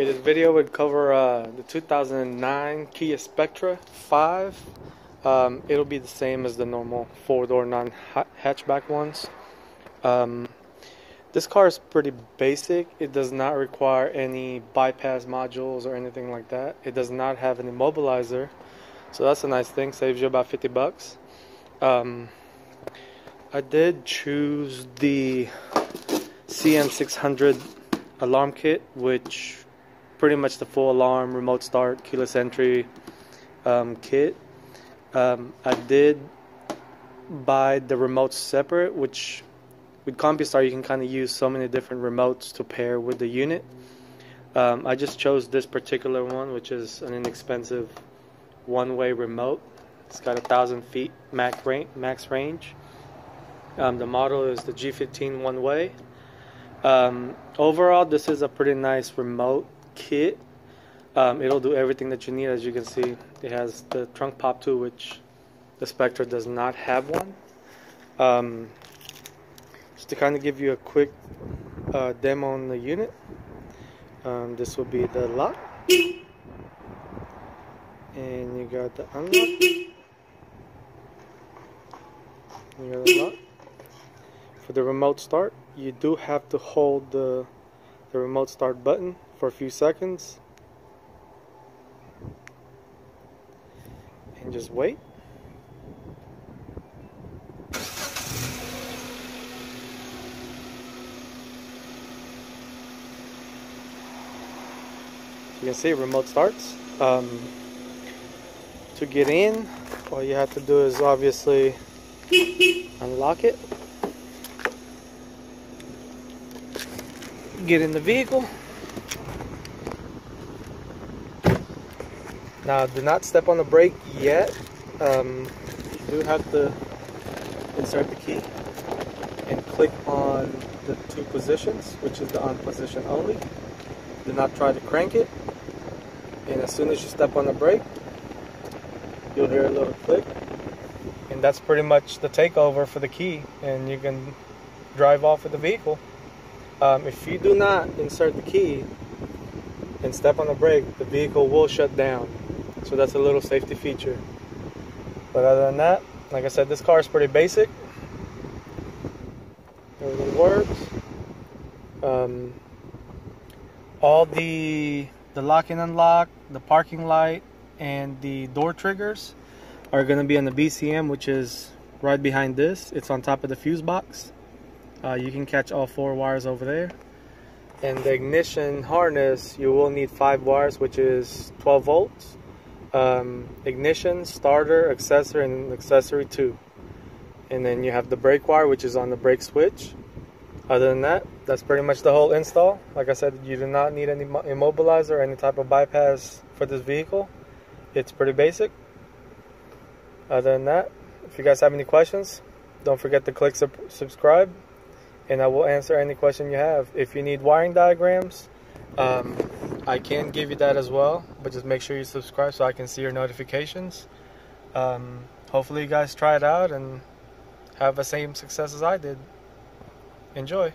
Okay, this video would cover the 2009 Kia Spectra5. It'll be the same as the normal four-door non-hatchback ones. This car is pretty basic. It does not require any bypass modules or anything like that. It does not have an immobilizer, so that's a nice thing. Saves you about 50 bucks. I did choose the CM600 alarm kit, which pretty much the full alarm, remote start, keyless entry kit. I did buy the remotes separate, which with Compustar you can kind of use so many different remotes to pair with the unit. I just chose this particular one, which is an inexpensive one-way remote. It's got 1,000 feet max range. The model is the G15 one-way. Overall, this is a pretty nice remote kit. It'll do everything that you need. As you can see, it has the trunk pop too, which the Spectra does not have one. Just to kind of give you a quick demo on the unit, this will be the lock, and you got the unlock, you got the lock. For the remote start, you do have to hold the remote start button for a few seconds and just wait. You can see remote starts. To get in, all you have to do is obviously unlock it, get in the vehicle. Now, do not step on the brake yet. You do have to insert the key and click on the two positions, which is the on position only. Do not try to crank it. And as soon as you step on the brake, you'll hear a little click. And that's pretty much the takeover for the key, and you can drive off with the vehicle. If you do not insert the key and step on the brake, the vehicle will shut down. So that's a little safety feature. But other than that, like I said, this car is pretty basic. Everything works. All the lock and unlock, the parking light, and the door triggers are going to be on the BCM, which is right behind this. It's on top of the fuse box. You can catch all 4 wires over there. And the ignition harness, you will need 5 wires, which is 12 volts. Ignition, starter, accessory, and accessory 2. And then you have the brake wire, which is on the brake switch. Other than that, that's pretty much the whole install. Like I said, you do not need any immobilizer or any type of bypass for this vehicle. It's pretty basic. Other than that, if you guys have any questions, don't forget to click subscribe, and I will answer any question you have. If you need wiring diagrams, I can give you that as well, but just make sure you subscribe so I can see your notifications. Hopefully you guys try it out and have the same success as I did. Enjoy.